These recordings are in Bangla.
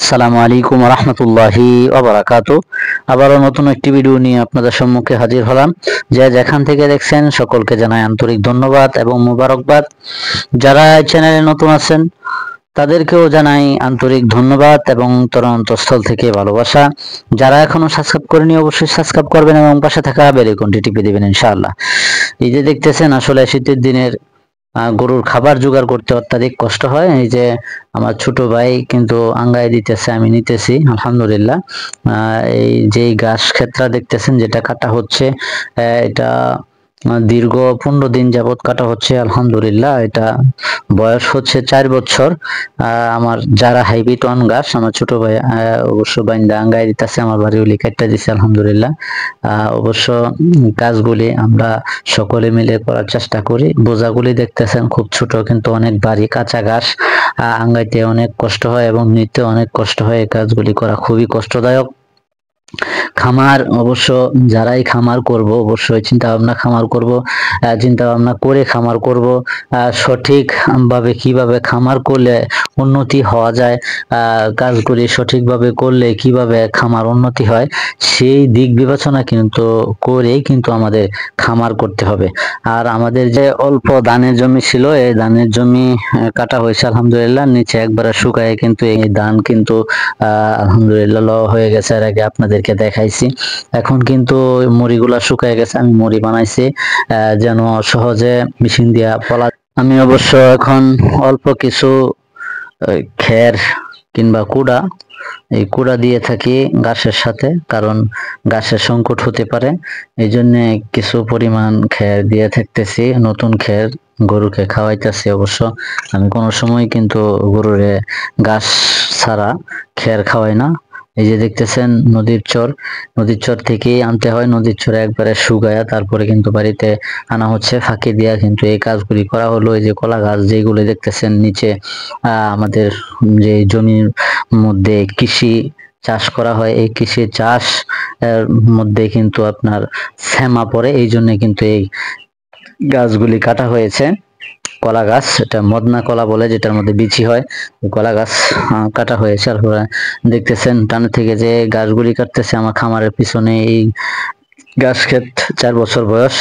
আসসালামু আলাইকুম রহমতুল্লাহি ওবারাকাতু। আবারও নতুন একটি ভিডিও নিয়ে আপনাদের সম্মুখে হাজির হলাম। যে যেখান থেকে দেখছেন সকলকে জানাই আন্তরিক ধন্যবাদ এবং মুবারকবাদ। যারা এই চ্যানেলে নতুন আছেন তাদেরকেও জানাই আন্তরিক ধন্যবাদ এবং অন্তঃস্থল থেকে ভালোবাসা। যারা এখনো সাবস্ক্রাইব করেনি অবশ্যই সাবস্ক্রাইব করবেন এবং পাশে থাকা বেল আইকনটি টিপে দিবেন ইনশাআল্লাহ। এই যে দেখতেছেন আসলে শীতের দিনের গরুর খাবার জোগাড় করতে অত্যাধিক কষ্ট হয়। এই যে আমার ছোট ভাই কিন্তু আঙ্গায় দিতেছে, আমি নিতেছি আলহামদুলিল্লাহ। এই যে ঘাস ক্ষেত্রা দেখতেছেন যেটা কাটা হচ্ছে, এটা দীর্ঘ 15 দিন যাবত কাটা হচ্ছে আলহামদুলিল্লাহ। এটা বয়স হচ্ছে 4 বছর। আমার যারা হাইব্রিড ওয়ান ঘাস আমার ছোট ভাই অবশ্য বাইন্দা আঙ্গায় দিতেছে, আমার বাড়ি উলি কাটটা দিছে আলহামদুলিল্লাহ। অবশ্য কাজগুলি আমরা সকলে মিলে করার চেষ্টা করি। বোঝাগুলি দেখতেছেন খুব ছোট কিন্তু অনেক ভারী, কাঁচা ঘাস আঙ্গাইতে অনেক কষ্ট হয় এবং নিতে অনেক কষ্ট হয়। এই কাজগুলি করা খুবই কষ্টদায়ক। খামার অবশ্য যারাই খামার করব অবশ্যই চিন্তা ভাবনা করে খামার করব। সঠিক ভাবে কিভাবে খামার করলে উন্নতি হওয়া যায়, কাজগুলি সঠিকভাবে করলে কিভাবে খামার উন্নতি হয়, সেই দিক বিবেচনা কিন্তু করেই কিন্তু আমাদের খামার করতে হবে। আর আমাদের যে অল্প ধানের জমি ছিল, এই ধানের জমি কাটা হয়েছে আলহামদুলিল্লাহ। নিচে একবারে শুকায় কিন্তু এই ধান কিন্তু আলহামদুলিল্লাহ ল হয়ে গেছে। এর আগে আপনাদেরকে দেখাইছি। এখন কিন্তু মুড়িগুলা শুকায় গেছে, আমি মুড়ি বানাইছি যেন সহজে মেশিন দিয়া পলা। আমি অবশ্য এখন অল্প কিছু খের কিংবা কুড়া, এই কুড়া দিয়ে থাকি ঘাসের সাথে, কারণ ঘাসের সংকট হতে পারে। এই জন্য কিছু পরিমাণ খের দিয়ে থাকতেছি, নতুন খের গরুকে খাওয়াইতেছি। অবশ্য আমি কোনো সময় কিন্তু গরুরে ঘাস ছাড়া খের খাওয়াই না। এই যে দেখতেছেন নদীর চর থেকে আনতে হয়, নদীর চরে একবারে শুকায়া তারপরে কিন্তু বাড়িতে আনা হচ্ছে। ফাঁকি দিয়া কিন্তু এই কাজগুলি করা হলো। এই যে কলা গাছ যেগুলো দেখতেছেন নিচে, আমাদের যে জমির মধ্যে কৃষি চাষ করা হয়, এই কৃষি চাষ এর মধ্যে কিন্তু আপনার শ্যামা পড়ে, এই জন্য কিন্তু এই গাছগুলি কাটা হয়েছে। কলা গাছ, এটা মদনা কলা বলে, যেটার মধ্যে বিচি হয়, কলা গাছ কাটা হয়েছে। আর দেখতেছেন টানে থেকে যে গাছগুলি কাটতেছে আমার খামারের পিছনে। এই ঘাস ক্ষেত 4 বছর বয়স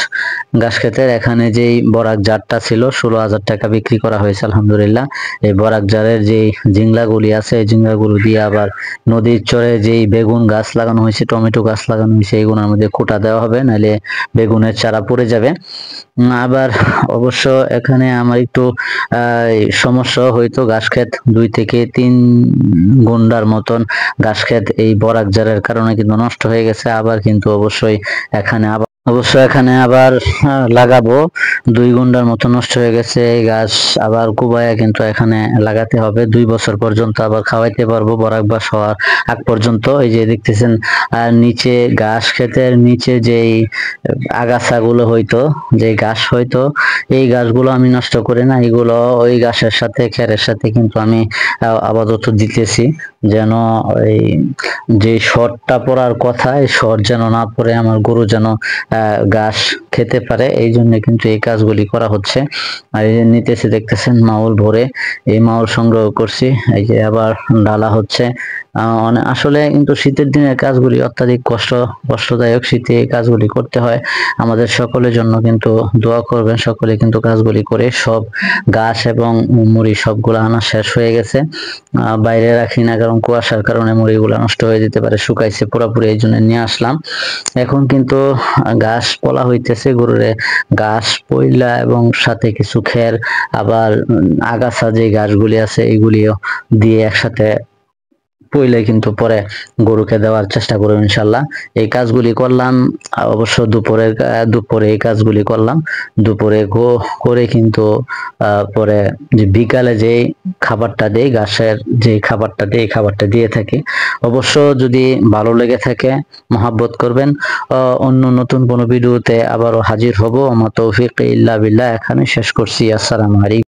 ঘাস ক্ষেতের। এখানে যেই বরাক জারটা ছিল 16,000 টাকা বিক্রি করা হয়েছে আলহামদুলিল্লাহ। এই বরাক জারের যেই জিংলাগুলি আছে, এই জিংলাগুলো দিয়ে আবার নদীর চরে যেই বেগুন গাছ লাগানো হয়েছে, টমেটো গাছ লাগানো হয়েছে, এইগুলোর মধ্যে খোঁটা দেওয়া হবে, নাহলে বেগুনের চারা পড়ে যাবে। আবার অবশ্য এখানে আমার একটু সমস্যা হয়তো, ঘাস ক্ষেত 2 থেকে 3 গুন্ডার মতন ঘাস ক্ষেত এই বরাক জারের কারণে কিন্তু নষ্ট হয়ে গেছে। আবার কিন্তু অবশ্যই এখানে আবার লাগাবো। 2 গুন্ডার মতো নষ্ট হয়ে গেছে, এই গাছ আবার কুবায়া কিন্তু এখানে লাগাতে হবে। 2 বছর পর্যন্ত আবার খাওয়াইতে পারবো বরাক বাস হওয়ার আগ পর্যন্ত। এই যে দেখতেছেন নিচে ঘাস ক্ষেতের নিচে যেই আগাছাগুলো হইতো, যে ঘাস হইতো, এই গাছগুলো আমি নষ্ট করি না। এগুলো ওই ঘাসের সাথে খেরের সাথে কিন্তু আমি আপাতত দিতেছি, যেন এই যে শর্টটা পড়ার কথা, এই শর্ট যেন না পড়ে, আমার গরু যেন ঘাস খেতে পারে। এই জন্য কিন্তু এই কাজগুলি করা হচ্ছে। আর এই যে নিতেছে দেখতেছেন মাউল ভরে, এই মাউল সংগ্রহ করছি। এই যে আবার ঢালা হচ্ছে। আসলে কিন্তু শীতের দিনের কাজগুলি অত্যাধিক কষ্টদায়ক। শীতে এই কাজগুলি করতে হয়। আমাদের সকলের জন্য কিন্তু দোয়া করবেন, সকলে কিন্তু কাজগুলি করে। সব ঘাস এবং মুড়ি সবগুলো আনা শেষ হয়ে গেছে, বাইরে রাখি না, কারণ কুয়াশার কারণে মুড়িগুলো নষ্ট হয়ে যেতে পারে। শুকাইছে পুরোপুরি, এই জন্য নিয়ে আসলাম। এখন কিন্তু ঘাস পলা হইতেছে, গরুরে ঘাস পইলা এবং সাথে কিছু খের, আবার আগাছা যে ঘাসগুলি আছে এগুলিও দিয়ে একসাথে পইলে কিন্তু গরুকে দেওয়ার চেষ্টা করব ইনশাল্লাহ। এই কাজগুলি করলাম অবশ্য দুপুরে এই কাজগুলি করলাম। দুপুরে করে কিন্তু পরে যে বিকালে যে খাবারটা দেই, ঘাসের যে খাবারটা দেই, এই খাবারটা দিয়ে থাকি। অবশ্য যদি ভালো লেগে থাকে মহাব্বত করবেন। অন্য নতুন কোনো ভিডিওতে আবারও হাজির হব। আমার তৌফিক ইল্লা বিল্লাহ। এখানে শেষ করছি। আসসালামু আলাইকুম।